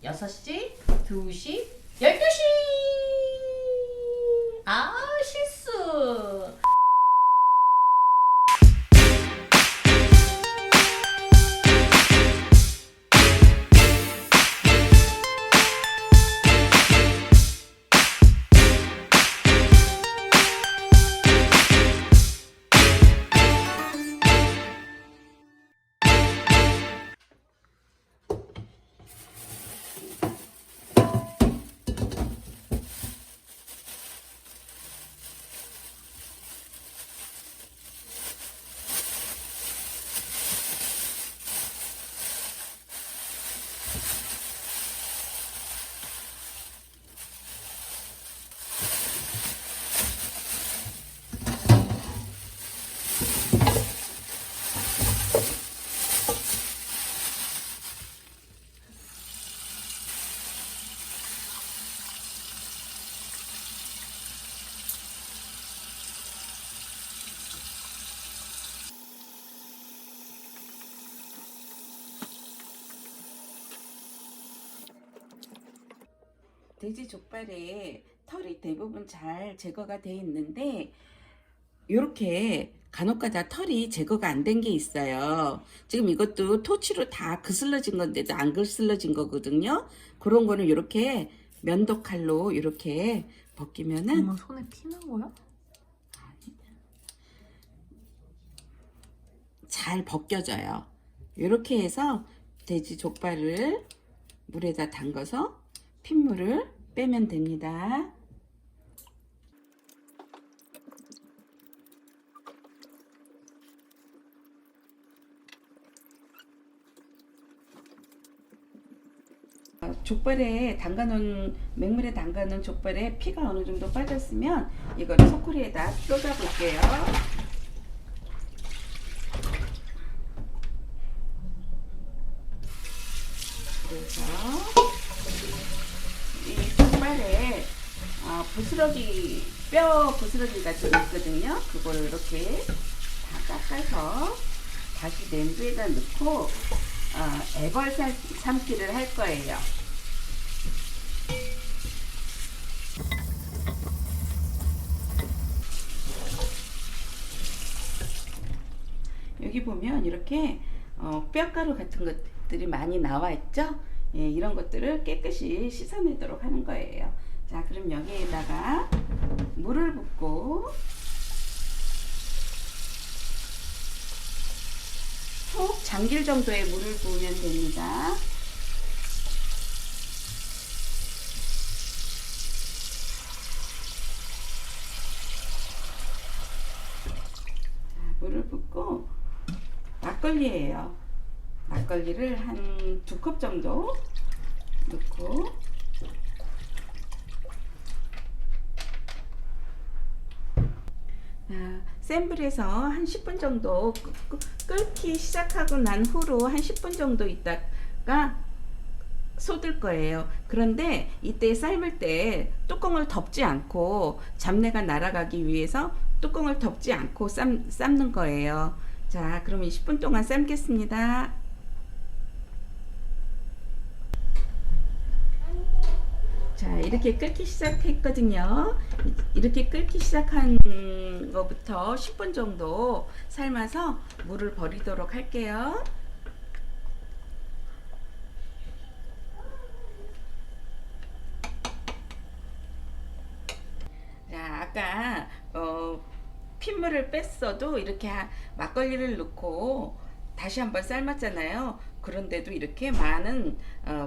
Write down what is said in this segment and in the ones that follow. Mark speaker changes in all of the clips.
Speaker 1: 6시, 2시, 12시! 아, 실수!
Speaker 2: 돼지 족발에 털이 대부분 잘 제거가 돼 있는데 이렇게 간혹가다 털이 제거가 안 된 게 있어요. 지금 이것도 토치로 다 그슬러진 건데도 안 그슬러진 거거든요. 그런 거는 이렇게 면도칼로 이렇게 벗기면은
Speaker 1: 엄마 손에 피난 거야?
Speaker 2: 잘 벗겨져요. 이렇게 해서 돼지 족발을 물에다 담가서 핏물을 빼면 됩니다. 족발에 담가놓은 맹물에 담가놓은 족발에 피가 어느 정도 빠졌으면 이거를 소쿠리에다 쏟아 볼게요. 그래서 이 족발에 부스러기 뼈 부스러기가 좀 있거든요. 그거를 이렇게 다 깎아서 다시 냄비에다 넣고 애벌 삶기를 할 거예요. 여기 보면 이렇게 뼈가루 같은 것들이 많이 나와 있죠. 예, 이런 것들을 깨끗이 씻어내도록 하는 거예요. 자, 그럼 여기에다가 물을 붓고 속 잠길 정도의 물을 부으면 됩니다. 자, 물을 붓고 막걸리예요. 막걸리를 한 2컵 정도 넣고 센 불에서 한 10분 정도 끓기 시작하고 난 후로 한 10분 정도 있다가 쏟을 거예요. 그런데 이때 삶을 때 뚜껑을 덮지 않고 잡내가 날아가기 위해서 뚜껑을 덮지 않고 삶는 거예요. 자, 그럼 20분 동안 삶겠습니다. 자, 이렇게 끓기 시작했거든요. 이렇게 끓기 시작한 거부터 10분 정도 삶아서 물을 버리도록 할게요. 자, 아까 핏물을 뺐어도 이렇게 막걸리를 넣고 다시 한번 삶았잖아요. 그런데도 이렇게 많은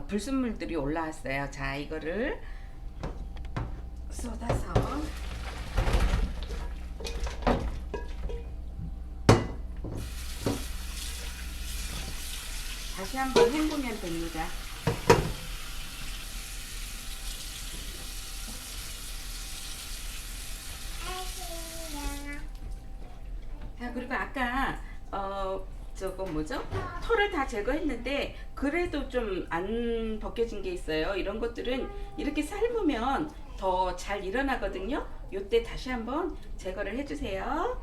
Speaker 2: 불순물들이 올라왔어요. 자, 이거를 쏟아서 다시 한번 헹구면 됩니다. 자, 그리고 아까 저거 뭐죠? 털을 다 제거했는데 그래도 좀 안 벗겨진 게 있어요. 이런 것들은 이렇게 삶으면 더 잘 일어나거든요. 요때 다시 한번 제거를 해주세요.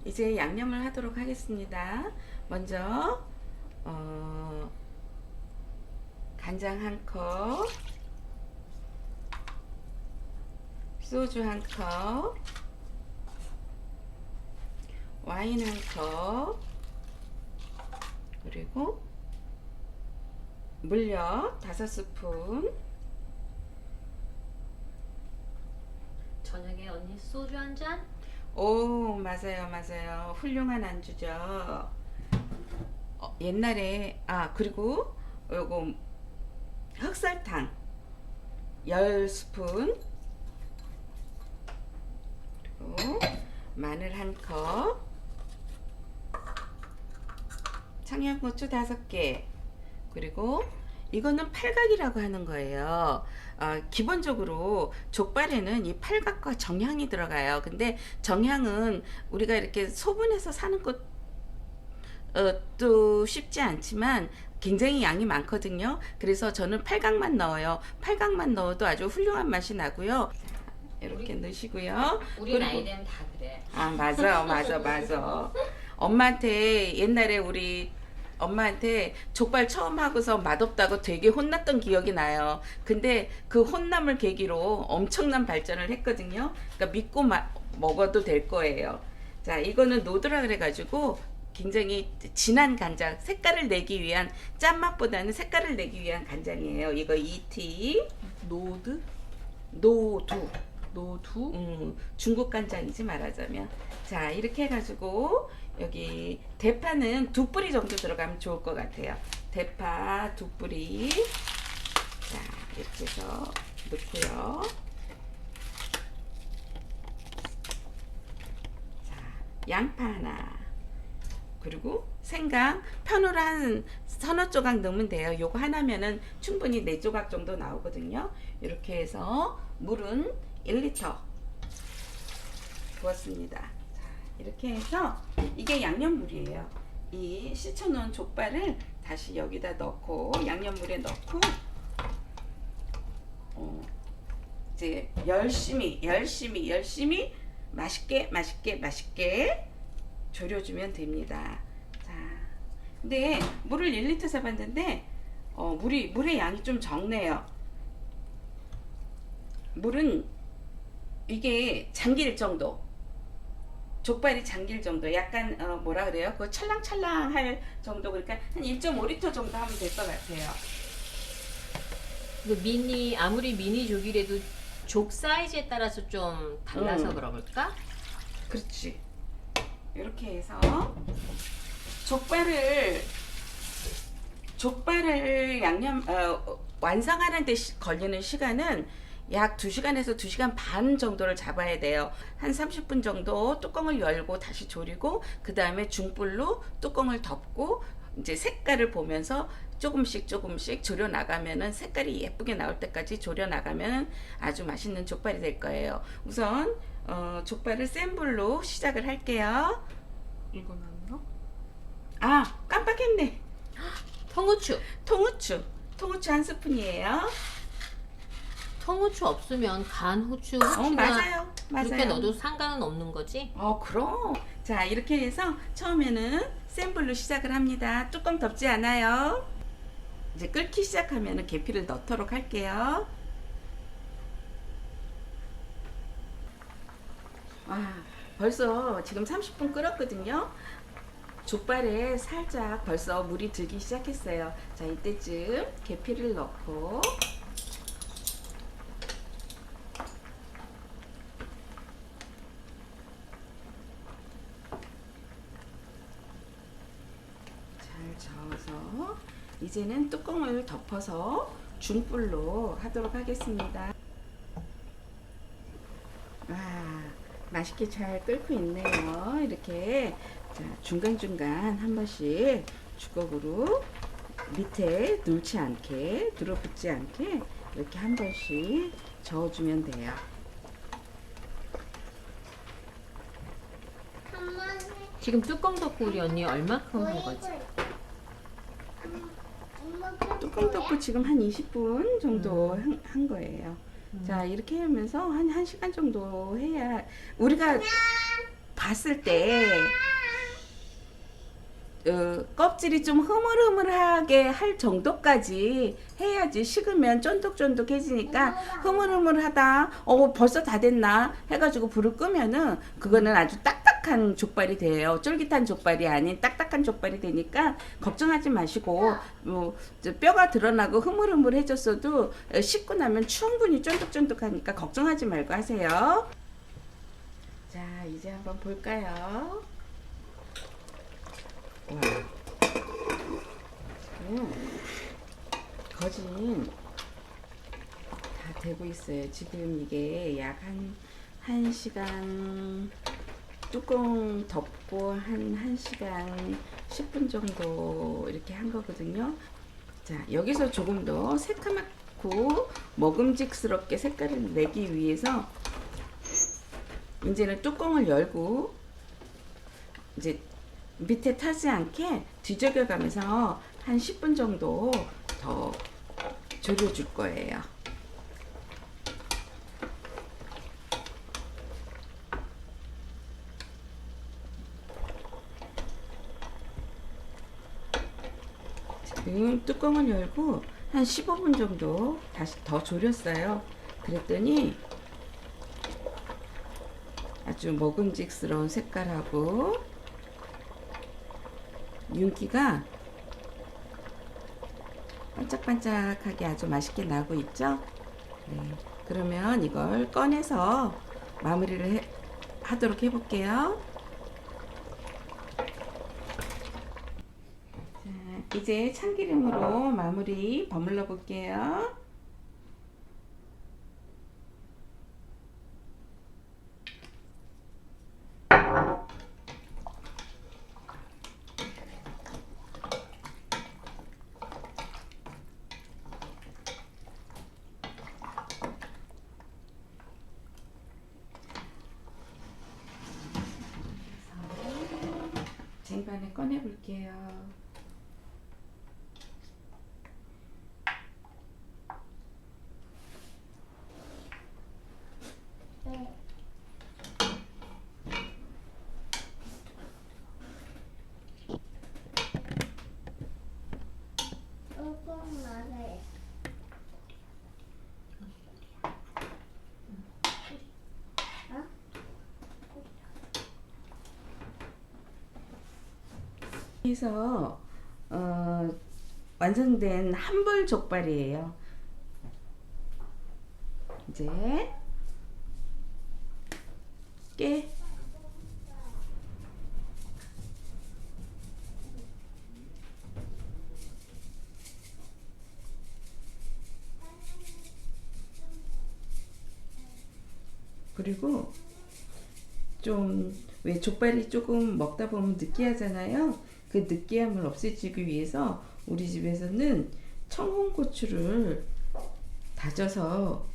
Speaker 2: 이제 양념을 하도록 하겠습니다. 먼저 간장 1컵, 소주 1컵, 와인 1컵, 그리고 물엿 5스푼.
Speaker 1: 저녁에 언니 소주 한 잔?
Speaker 2: 오, 맞아요, 맞아요. 훌륭한 안주죠. 옛날에, 그리고 요거 흑설탕 10스푼, 그리고 마늘 1컵, 청양고추 5개, 그리고 이거는 팔각이라고 하는 거예요. 기본적으로 족발에는 이 팔각과 정향이 들어가요. 근데 정향은 우리가 이렇게 소분해서 사는 것도 쉽지 않지만 굉장히 양이 많거든요. 그래서 저는 팔각만 넣어요. 팔각만 넣어도 아주 훌륭한 맛이 나고요. 이렇게 넣으시고요.
Speaker 1: 우리
Speaker 2: 그리고-
Speaker 1: 나이 되면 다 그래.
Speaker 2: 맞아. 엄마한테 옛날에 우리 엄마한테 족발 처음 하고서 맛없다고 되게 혼났던 기억이 나요. 근데 그 혼남을 계기로 엄청난 발전을 했거든요. 그러니까 믿고 먹어도 될 거예요. 자, 이거는 노드라 그래가지고 굉장히 진한 간장, 색깔을 내기 위한, 짠맛보다는 색깔을 내기 위한 간장이에요. 이거 2티.
Speaker 3: 노드?
Speaker 2: 노두.
Speaker 3: 노두?
Speaker 2: 중국 간장이지 말하자면. 자, 이렇게 해가지고 여기 대파는 2뿌리 정도 들어가면 좋을 것 같아요. 대파 2뿌리. 자, 이렇게 해서 넣고요. 자, 양파 하나. 그리고 생강 편으로 한 서너 조각 넣으면 돼요. 요거 하나면은 충분히 4조각 정도 나오거든요. 이렇게 해서 물은 1리터 부었습니다. 자, 이렇게 해서 이게 양념물이에요. 이 씻어놓은 족발을 다시 여기다 넣고 양념물에 넣고 이제 열심히 맛있게 졸여주면 됩니다. 자, 근데 물을 1리터 잡았는데 물의 양이 좀 적네요. 물은 이게 잠길 정도, 족발이 잠길 정도, 약간 뭐라 그래요? 그 찰랑찰랑할 정도, 그러니까 한 1.5리터 정도 하면 될 것 같아요.
Speaker 1: 아무리 미니 족이라도 족 사이즈에 따라서 좀 달라서 그럴까?
Speaker 2: 그렇지. 이렇게 해서 족발을 완성하는 데 걸리는 시간은 약 2시간에서 2시간 반 정도를 잡아야 돼요. 한 30분 정도 뚜껑을 열고 다시 졸이고, 그 다음에 중불로 뚜껑을 덮고 이제 색깔을 보면서 조금씩 졸여 나가면은, 색깔이 예쁘게 나올 때까지 졸여 나가면 아주 맛있는 족발이 될 거예요. 우선 족발을 센 불로 시작을 할게요.
Speaker 3: 이건 안 넣어?
Speaker 2: 깜빡했네.
Speaker 1: 통후추.
Speaker 2: 통후추 1스푼이에요.
Speaker 1: 통후추 없으면 간 후추, 후추나
Speaker 2: 맞아요.
Speaker 1: 그렇게 넣어도 상관은 없는 거지?
Speaker 2: 그럼. 자, 이렇게 해서 처음에는 센 불로 시작을 합니다. 뚜껑 덮지 않아요. 이제 끓기 시작하면 계피를 넣도록 할게요. 벌써 지금 30분 끓었거든요. 족발에 살짝 벌써 물이 들기 시작했어요. 자, 이때쯤 계피를 넣고 잘 저어서 이제는 뚜껑을 덮어서 중불로 하도록 하겠습니다. 맛있게 잘 끓고 있네요. 이렇게 자, 중간중간 한 번씩 주걱으로 밑에 눌지 않게, 들어붙지 않게 이렇게 한 번씩 저어주면 돼요.
Speaker 1: 지금 뚜껑 덮고 우리 언니 얼마큼 한 거지?
Speaker 2: 뚜껑 덮고 지금 한 20분 정도 한 거예요. 자, 이렇게 하면서 한 1시간 정도 해야 우리가 봤을 때 껍질이 좀 흐물흐물하게 할 정도까지 해야지. 식으면 쫀득쫀득해지니까 흐물흐물하다. 벌써 다 됐나 해가지고 불을 끄면은 그거는 아주 딱딱한 족발이 돼요. 쫄깃한 족발이 아닌 딱딱한 족발이 되니까 걱정하지 마시고 뼈가 드러나고 흐물흐물해졌어도 식고 나면 충분히 쫀득쫀득하니까 걱정하지 말고 하세요. 자, 이제 한번 볼까요? 와. 거진 다 되고 있어요. 지금 이게 약 한 시간 뚜껑 덮고 한 1시간 10분 정도 이렇게 한 거거든요. 자, 여기서 조금 더 새카맣고 먹음직스럽게 색깔을 내기 위해서 이제는 뚜껑을 열고 이제 밑에 타지 않게 뒤적여 가면서 한 10분 정도 더 졸여줄 거예요. 지금 뚜껑을 열고 한 15분 정도 다시 더 졸였어요. 그랬더니 아주 먹음직스러운 색깔하고 윤기가 반짝반짝하게 아주 맛있게 나고 있죠. 네, 그러면 이걸 꺼내서 마무리를 하도록 해볼게요. 자, 이제 참기름으로 마무리 버물러 볼게요. 쟁반에 꺼내 볼게요. 그래서 완성된 한벌 족발이에요. 이제 깨 그리고 좀 왜 족발이 조금 먹다 보면 느끼하잖아요. 그 느끼함을 없애주기 위해서 우리 집에서는 청홍고추를 다져서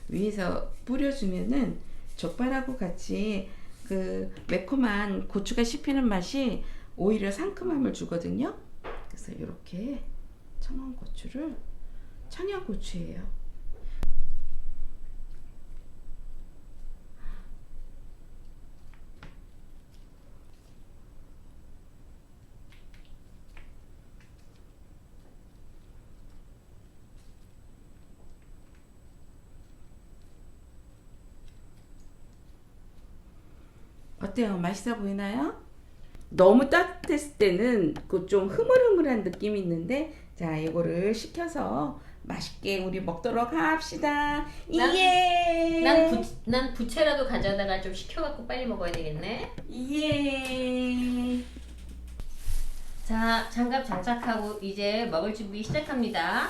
Speaker 2: 위에서 뿌려주면은 족발하고 같이 그 매콤한 고추가 씹히는 맛이 오히려 상큼함을 주거든요. 그래서 이렇게 청홍고추를, 청양고추예요. 어때요? 맛있어 보이나요? 너무 따뜻했을 때는 그 좀 흐물흐물한 느낌이 있는데, 자, 이거를 식혀서 맛있게 우리 먹도록 합시다. 예.
Speaker 1: 난 부채라도 가져다가 좀 식혀갖고 빨리 먹어야 되겠네.
Speaker 2: 예.
Speaker 1: 자, 장갑 장착하고 이제 먹을 준비 시작합니다.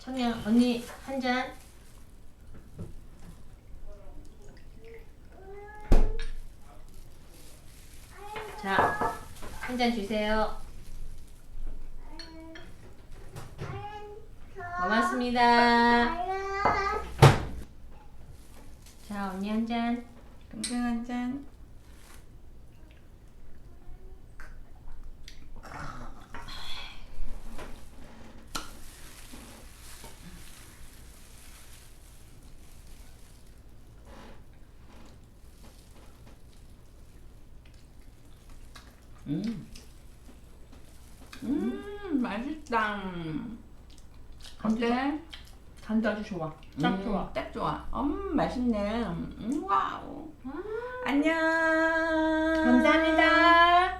Speaker 1: 청양 언니 한 잔. 자, 한 잔 주세요. 고맙습니다. 자, 언니 한 잔.
Speaker 2: 동생 한 잔. 맛있다.
Speaker 3: 간도
Speaker 2: 어때?
Speaker 3: 간도 아주 좋아. 딱 좋아.
Speaker 2: 딱 좋아. 맛있네. 와우. 안녕.
Speaker 1: 감사합니다.